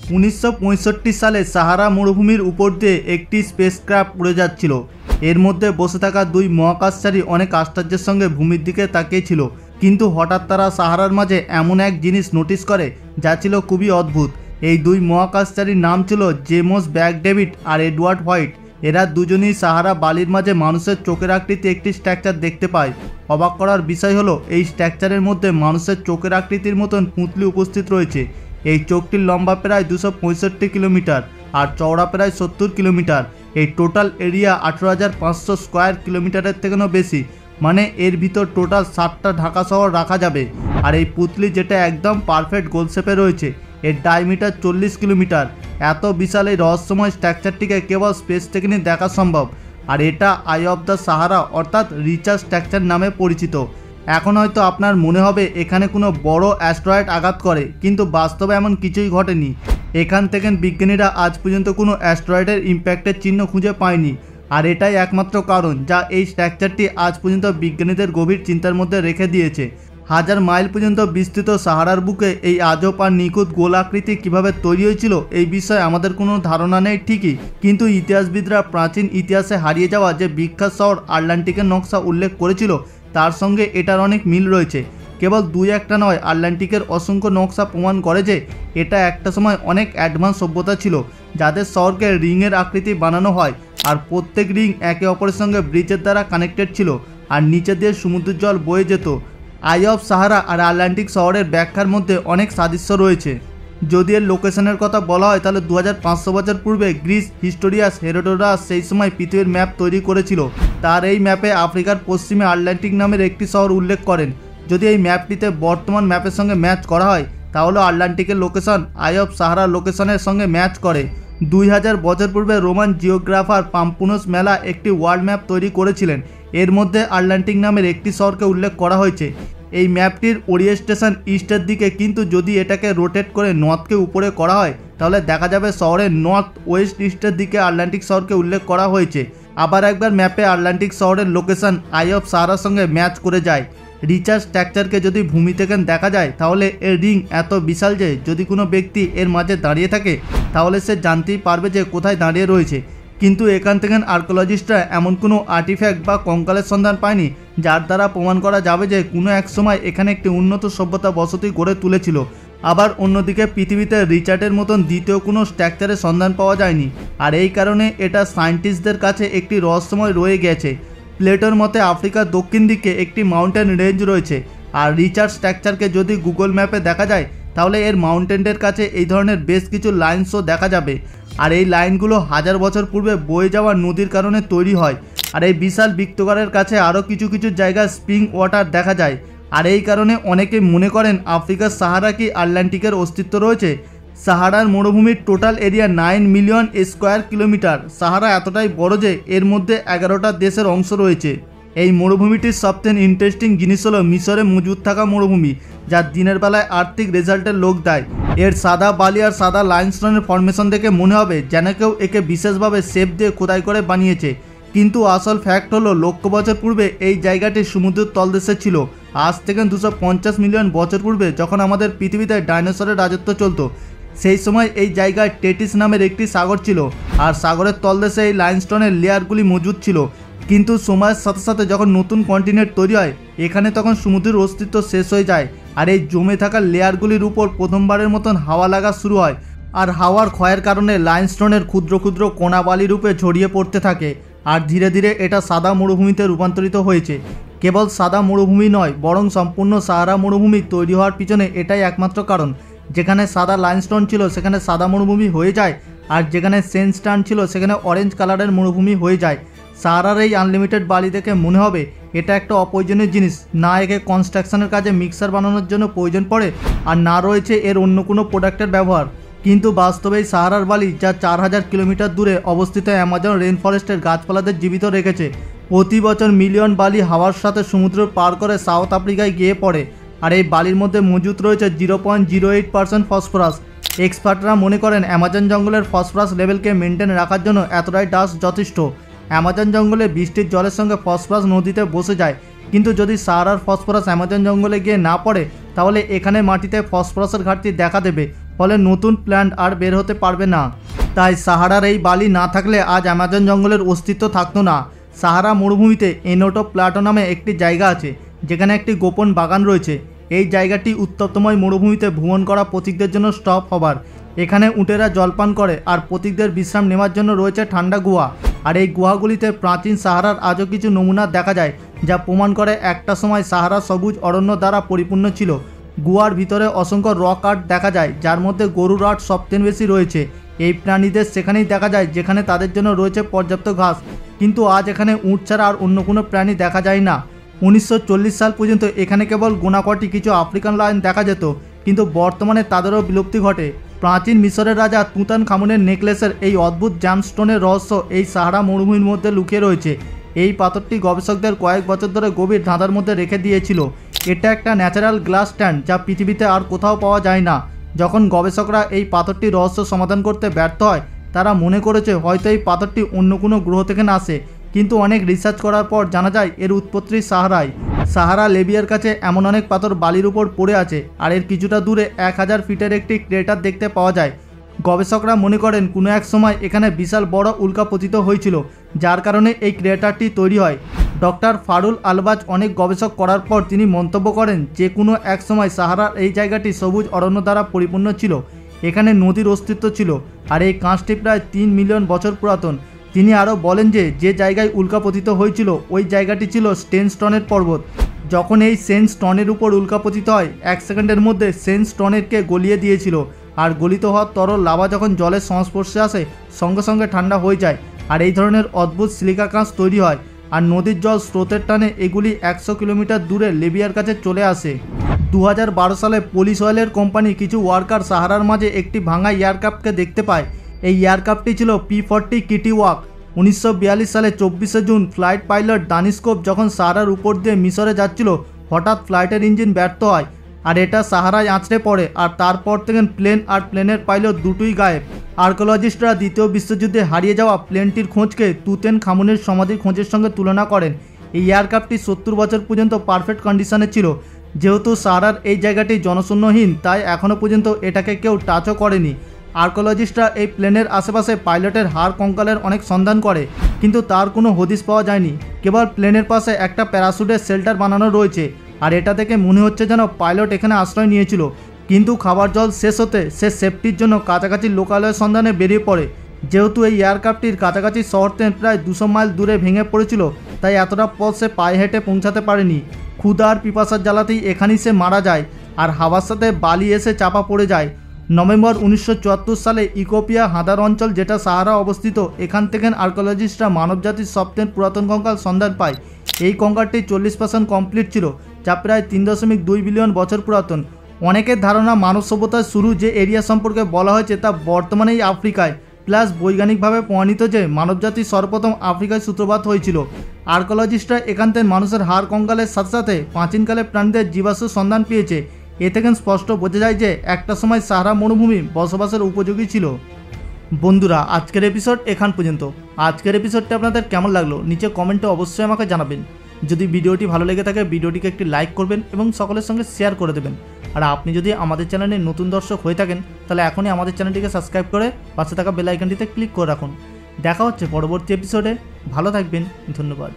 1965 সালে সাহারা মরুভূমির উপর দিয়ে একটি স্পেসক্রাফট উড়ে যাচ্ছিল। এর মধ্যে বসে থাকা দুই মহাকাশচারী অনেক আশ্চর্যের সঙ্গে ভূমির দিকে তাকিয়েছিল, কিন্তু হঠাৎ তারা সাহারার মাঝে এমন এক জিনিস নোটিস করে যা ছিল খুবই অদ্ভুত। এই দুই মহাকাশচারীর নাম ছিল জেমস ব্যাকডেভিড আর এডওয়ার্ড হোয়াইট। এরা দুজনেই সাহারা বালির মাঝে মানুষের চোখের আকৃতি একটি স্ট্রাকচার দেখতে পায়। অবাক করার বিষয় হলো এই স্ট্রাকচারের মধ্যে মানুষের চোখের আকৃতির মতন পুঁতলি উপস্থিত রয়েছে। এই চোখটির লম্বা প্রায় 265 কিলোমিটার আর চওড়া প্রায় 70 কিলোমিটার। এই টোটাল এরিয়া 18,500 স্কোয়ার কিলোমিটারের থেকেও বেশি, মানে এর ভিতর টোটাল 7টা ঢাকা শহর রাখা যাবে। আর এই পুঁতলি যেটা একদম পারফেক্ট গোল শেপে রয়েছে, এর ডায়ামিটার 40 কিলোমিটার। এত বিশাল এই রহস্যময় স্ট্রাকচারটিকে কেবল স্পেস টেকনিক দেখা সম্ভব, আর এটা আই অফ দ্য সাহারা অর্থাৎ রিচার্ড স্ট্রাকচার নামে পরিচিত। এখন হয়তো আপনার মনে হবে এখানে কোনো বড় অ্যাস্ট্রয়েড আঘাত করে, কিন্তু বাস্তবে এমন কিছুই ঘটেনি। এখান থেকে বিজ্ঞানীরা আজ পর্যন্ত কোনো অ্যাস্ট্রয়েডের ইম্প্যাক্টের চিহ্ন খুঁজে পায়নি, আর এটাই একমাত্র কারণ যা এই স্ট্রাকচারটি আজ পর্যন্ত বিজ্ঞানীদের গভীর চিন্তার মধ্যে রেখে দিয়েছে। 1000 মাইল পর্যন্ত বিস্তৃত সাহারার বুকে এই আজব আর নিখুঁত গোল আকৃতি কীভাবে তৈরি হয়েছিল এই বিষয়ে আমাদের কোনো ধারণা নেই ঠিকই, কিন্তু ইতিহাসবিদরা প্রাচীন ইতিহাসে হারিয়ে যাওয়া যে বিখ্যাত শহর আটলান্টিকের নকশা উল্লেখ করেছিল তার সঙ্গে এটার অনেক মিল রয়েছে। কেবল দুই একটা নয়, আটলান্টিকের অসংখ্য নকশা প্রমাণ করে যে এটা একটা সময় অনেক অ্যাডভান্স সভ্যতা ছিল, যাদের শহরকে রিংয়ের আকৃতি বানানো হয় আর প্রত্যেক রিং একে অপরের সঙ্গে ব্রিজের দ্বারা কানেক্টেড ছিল আর নিচে দিয়ে সমুদ্রের জল বয়ে যেত। আই অফ সাহারা আর আটলান্টিক শহরের ব্যাখ্যার মধ্যে অনেক সাদৃশ্য রয়েছে। যদি এর লোকেশনের কথা বলা হয় তাহলে 2500 বছর পূর্বে গ্রিস হিস্টোরিয়াস হেরোডোটাস সেই সময় পৃথিবীর ম্যাপ তৈরি করেছিল। তার এই ম্যাপে আফ্রিকার পশ্চিমে আটলান্টিক নামের একটি শহর উল্লেখ করেন। যদি এই ম্যাপটিতে বর্তমান ম্যাপের সঙ্গে ম্যাচ করা হয় তাহলে আটলান্টিকের লোকেশন আই অফ সাহারা লোকেশনের সঙ্গে ম্যাচ করে। 2000 বছর পূর্বে রোমান জিওগ্রাফার পাম্পুনোস মেলা একটি ওয়ার্ল্ড ম্যাপ তৈরি করেছিলেন। এর মধ্যে আটলান্টিক নামের একটি শহরকে উল্লেখ করা হয়েছে। এই ম্যাপটির ওরিয়েন্টেশন ইস্টের দিকে, কিন্তু যদি এটাকে রোটেট করে নর্থকে উপরে করা হয় তাহলে দেখা যাবে শহরের নর্থ ওয়েস্ট ইস্টের দিকে আটলান্টিক শহরকে উল্লেখ করা হয়েছে। আবার একবার ম্যাপে আটলান্টিক শহরের লোকেশন আই অফ সাহারার সঙ্গে ম্যাচ করে যায়। রিচার্ড স্ট্রাকচারকে যদি ভূমি থেকে দেখা যায় তাহলে এর রিং এত বিশাল যে যদি কোনো ব্যক্তি এর মাঝে দাঁড়িয়ে থাকে তাহলে সে জানতেই পারবে যে কোথায় দাঁড়িয়ে রয়েছে। কিন্তু এখান থেকে আর্কিওলজিস্টরা এমন কোনো আর্টিফ্যাক্ট বা কঙ্কালের সন্ধান পায়নি যার দ্বারা প্রমাণ করা যাবে যে কোনো এক সময় এখানে একটি উন্নত সভ্যতা বসতি গড়ে তুলেছিল। আবার অন্যদিকে পৃথিবীতে রিচার্ডের মতন দ্বিতীয় কোনো স্ট্রাকচারের সন্ধান পাওয়া যায়নি, আর এই কারণে এটা সায়েন্টিস্টদের কাছে একটি রহস্যময় রয়ে গেছে। প্লেটোর মতে আফ্রিকার দক্ষিণ দিকে একটি মাউন্টেন রেঞ্জ রয়েছে, আর রিচার্ড স্ট্রাকচারকে যদি গুগল ম্যাপে দেখা যায় তাহলে এর মাউন্টেনের কাছে এই ধরনের বেশ কিছু লাইনসও দেখা যাবে, আর এই লাইনগুলো 1000 বছর পূর্বে বয়ে যাওয়া নদীর কারণে তৈরি হয়। আর এই বিশাল বৃত্তাকারের কাছে আরও কিছু কিছু জায়গায় স্প্রিং ওয়াটার দেখা যায়, আর এই কারণে অনেকে মনে করেন আফ্রিকার সাহারা কি আটলান্টিকের অস্তিত্ব রয়েছে। সাহারার মরুভূমির total area 9 million square kilometre. Sahara এতটাই বড় যে এর মধ্যে 11টা দেশের অংশ রয়েছে। এই মরুভূমিটির সবথেকে ইন্টারেস্টিং জিনিস হলো মিশরে মজুদ থাকা মরুভূমি, যা দিনের বেলায় আর্থিক রেজাল্টের লোক দেয়। এর সাদা বালি আর সাদা লাইমস্টোনের ফর্মেশন দেখে মনে হবে যেন কেউ একে বিশেষভাবে শেপ দিয়ে খোদাই করে বানিয়েছে, কিন্তু আসল ফ্যাক্ট হলো লক্ষ বছর পূর্বে এই জায়গাটি সমুদ্রের তলদেশে ছিল। আজ থেকে 250 মিলিয়ন বছর পূর্বে যখন আমাদের পৃথিবীতে ডাইনোসরের রাজত্ব চলত, সেই সময় এই জায়গায় টেটিস নামের একটি সাগর ছিল, আর সাগরের তলদেশে এই লাইমস্টোনের লেয়ারগুলি মজুদ ছিল। কিন্তু সময়ের সাথে সাথে যখন নতুন কন্টিনেন্ট তৈরি হয় এখানে তখন সমুদ্রের অস্তিত্ব শেষ হয়ে যায়, আর এই জমে থাকা লেয়ারগুলির উপর প্রথমবারের মতন হাওয়া লাগা শুরু হয়, আর হাওয়ার ক্ষয়ের কারণে লাইমস্টোনের ক্ষুদ্র ক্ষুদ্র কণা বালি রূপে ছড়িয়ে পড়তে থাকে, আর ধীরে ধীরে এটা সাদা মরুভূমিতে রূপান্তরিত হয়েছে। কেবল সাদা মরুভূমি নয়, বরং সম্পূর্ণ সাহারা মরুভূমি তৈরি হওয়ার পিছনে এটাই একমাত্র কারণ। যেখানে সাদা লাইমস্টোন ছিল সেখানে সাদা মরুভূমি হয়ে যায়, আর যেখানে সেন্ডস্টোন ছিল সেখানে অরেঞ্জ কালারের মরুভূমি হয়ে যায়। সাহারার এই আনলিমিটেড বালি দেখে মনে হবে এটা একটা অপ্রয়োজনীয় জিনিস, না একে কনস্ট্রাকশনের কাজে মিক্সার বানানোর জন্য প্রয়োজন পড়ে, আর না রয়েছে এর অন্য কোনো প্রোডাক্টের ব্যবহার। কিন্তু বাস্তবে এই সাহারার বালি যা 4000 কিলোমিটার দূরে অবস্থিত অ্যামাজন রেন ফরেস্টের গাছপালাদের জীবিত রেখেছে। প্রতি বছর মিলিয়ন বালি হাওয়ার সাথে সমুদ্র পার করে সাউথ আফ্রিকায় গিয়ে পড়ে, আর এই বালির মধ্যে মজুদ রয়েছে 0.08% ফসফরাস। এক্সপার্টরা মনে করেন অ্যামাজন জঙ্গলের ফসফরাস লেভেলকে মেনটেন রাখার জন্য এতটাই ডাস্ট যথেষ্ট। অ্যামাজন জঙ্গলে বৃষ্টির জলের সঙ্গে ফসফরাস নদীতে বসে যায়, কিন্তু যদি সাহারার ফসফরাস অ্যামাজন জঙ্গলে গিয়ে না পড়ে তাহলে এখানে মাটিতে ফসফরাসের ঘাটতি দেখা দেবে। ফলে নতুন প্ল্যান্ট আর বের হতে পারবে না। তাই সাহারার এই বালি না থাকলে আজ অ্যামাজন জঙ্গলের অস্তিত্ব থাকতো না। সাহারা মরুভূমিতে এনোটো প্লাটো নামে একটি জায়গা আছে, যেখানে একটি গোপন বাগান রয়েছে। এই জায়গাটি উত্তপ্তময় মরুভূমিতে ভ্রমণ করা পথিকদের জন্য স্টপ হবার। এখানে উটেরা জলপান করে আর পথিকদের বিশ্রাম নেওয়ার জন্য রয়েছে ঠান্ডা গুহা। আর এই গুহাগুলিতে প্রাচীন সাহারার আজও কিছু নমুনা দেখা যায়, যা প্রমাণ করে একটা সময় সাহারা সবুজ অরণ্য দ্বারা পরিপূর্ণ ছিল। গুহার ভিতরে অসংখ্য রক আর্ট দেখা যায়, যার মধ্যে গরুর আর্ট সবচেয়ে বেশি রয়েছে। এই প্রাণীদের সেখানেই দেখা যায় যেখানে তাদের জন্য রয়েছে পর্যাপ্ত ঘাস, কিন্তু আজ এখানে উট ছাড়া আর অন্য কোনো প্রাণী দেখা যায় না। 1940 সাল পর্যন্ত এখানে কেবল গোনাকটি কিছু আফ্রিকান লায়ন দেখা যেত, কিন্তু বর্তমানে তাদেরও বিলুপ্তি ঘটে। প্রাচীন মিশরের রাজা তুতানখামুনের নেকলেসের এই অদ্ভুত জ্যামস্টোনের রহস্য এই সাহারা মরুভূমির মধ্যে লুকিয়ে রয়েছে। এই পাথরটি গবেষকদের কয়েক বছর ধরে গভীর ধাঁধার মধ্যে রেখে দিয়েছিল। এটা একটা ন্যাচারাল গ্লাস স্ট্যান্ড, যা পৃথিবীতে আর কোথাও পাওয়া যায় না। যখন গবেষকরা এই পাথরটির রহস্য সমাধান করতে ব্যর্থ হয়, তারা মনে করেছে হয়তো এই পাথরটি অন্য কোনো গ্রহ থেকে না আসে, কিন্তু অনেক রিসার্চ করার পর জানা যায় এর উৎপত্তি সাহারায়। সাহারা লেবিয়ার কাছে এমন অনেক পাথর বালির উপর পড়ে আছে, আর এর কিছুটা দূরে 1000 ফিটের একটি ক্রেটার দেখতে পাওয়া যায়। গবেষকরা মনে করেন কোনো এক সময় এখানে বিশাল বড় উল্কা পতিত হয়েছিল, যার কারণে এই ক্রেটারটি তৈরি হয়। ডক্টর ফারুল আলবাজ অনেক গবেষক করার পর তিনি মন্তব্য করেন যে কোনো এক সময় সাহারার এই জায়গাটি সবুজ অরণ্য দ্বারা পরিপূর্ণ ছিল। এখানে নদীর অস্তিত্ব ছিল, আর এই কাঁচটি প্রায় 3 মিলিয়ন বছর পুরাতন। তিনি আরও বলেন যে জায়গায় উল্কাপতিত হয়েছিল ওই জায়গাটি ছিল স্টেনস্টনের পর্বত। যখন এই সেন্ডস্টোনের উপর উল্কাপতিত হয়, 1 সেকেন্ডের মধ্যে সেন্ডস্টোনকে গলিয়ে দিয়েছিল। আর গলিত হওয়ার তরল লাভা যখন জলের সংস্পর্শে আসে, সঙ্গে সঙ্গে ঠান্ডা হয়ে যায়, আর এই ধরনের অদ্ভুত সিলিকা কাঁচ তৈরি হয়। আর নদীর জল স্রোতের টানে এগুলি 100 কিলোমিটার দূরে লিবিয়ার কাছে চলে আসে। 2012 সালে পুলিশ অয়েলের কোম্পানি কিছু ওয়ার্কার সাহারার মাঝে একটি ভাঙা এয়ারক্রাফটকে দেখতে পায়। এই এয়ারক্রাফটটি ছিল P-40 কিটি ওয়াক। 1942 সালে 24শে জুন ফ্লাইট পাইলট দানিস্কোপ যখন সাহারার উপর দিয়ে মিশরে যাচ্ছিল, হঠাৎ ফ্লাইটের ইঞ্জিন ব্যর্থ হয়, আর এটা সাহারায় আঁচড়ে পড়ে। আর তারপর থেকে প্লেন আর প্লেনের পাইলট দুটোই গায়েব। আর্কোলজিস্টরা দ্বিতীয় বিশ্বযুদ্ধে হারিয়ে যাওয়া প্লেনটির খোঁজকে তুতেনখামুনের সমাধির খোঁজের সঙ্গে তুলনা করেন। এই এয়ারক্রাফটটি 70 বছর পর্যন্ত পারফেক্ট কন্ডিশনে ছিল। যেহেতু সাহারার এই জায়গাটি জনশূন্যহীন, তাই এখনও পর্যন্ত এটাকে কেউ টাচও করেনি। আর্কোলজিস্টরা এই প্লেনের আশেপাশে পাইলটের হাড় কঙ্কালের অনেক সন্ধান করে, কিন্তু তার কোনো হদিশ পাওয়া যায়নি। কেবল প্লেনের পাশে একটা প্যারাশুটের শেল্টার বানানো রয়েছে, আর এটা থেকে মনে হচ্ছে যেন পাইলট এখানে আশ্রয় নিয়েছিল। কিন্তু খাবার জল শেষ হতে সে সেফটির জন্য কাছাকাছি লোকালয়ের সন্ধানে বেরিয়ে পড়ে। যেহেতু এই এয়ারক্রাফটটির কাছাকাছি শহর থেকে প্রায় 200 মাইল দূরে ভেঙে পড়েছিল, তাই এতটা পথ সে পায়ে হেঁটে পৌঁছাতে পারেনি। ক্ষুধা আর পিপাসার জ্বালাতেই এখানেই সে মারা যায়, আর হাওয়ার সাথে বালি এসে চাপা পড়ে যায়। নভেম্বর 1974 সালে ইকোপিয়া হাদার অঞ্চল, যেটা সাহারা অবস্থিত, এখান থেকে আর্কোলজিস্টরা মানবজাতির সবচেয়ে পুরাতন কঙ্কাল সন্ধান পায়। এই কঙ্কালটি 40% কমপ্লিট ছিল, যা প্রায় 3.2 বিলিয়ন বছর পুরাতন। অনেকের ধারণা মানব সভ্যতার শুরু যে এরিয়া সম্পর্কে বলা হয়েছে তা বর্তমানেই আফ্রিকায়, প্লাস বৈজ্ঞানিকভাবে প্রমাণিত যে মানবজাতি সর্বপ্রথম আফ্রিকায় সূত্রপাত হয়েছিল। আর্কোলজিস্টরা এখান থেকে মানুষের হাড় কঙ্কালের সাথে সাথে প্রাচীনকালে প্রাণীদের জীবাশ্ম সন্ধান পেয়েছে। এ থেকে স্পষ্ট বোঝা যায় যে একটা সময় সাহারা মরুভূমি বসবাসের উপযোগী ছিল। বন্ধুরা, আজকের এপিসোড এখান পর্যন্ত। আজকের এপিসোডটি আপনাদের কেমন লাগলো নিচে কমেন্টে অবশ্যই আমাকে জানাবেন। যদি ভিডিওটি ভালো লেগে থাকে ভিডিওটিকে একটি লাইক করবেন এবং সকলের সঙ্গে শেয়ার করে দেবেন। আর আপনি যদি আমাদের চ্যানেলে নতুন দর্শক হয়ে থাকেন, তাহলে এখনই আমাদের চ্যানেলটিকে সাবস্ক্রাইব করে পাশে থাকা বেল আইকনটিতে ক্লিক করে রাখুন। দেখা হচ্ছে পরবর্তী এপিসোডে। ভালো থাকবেন, ধন্যবাদ।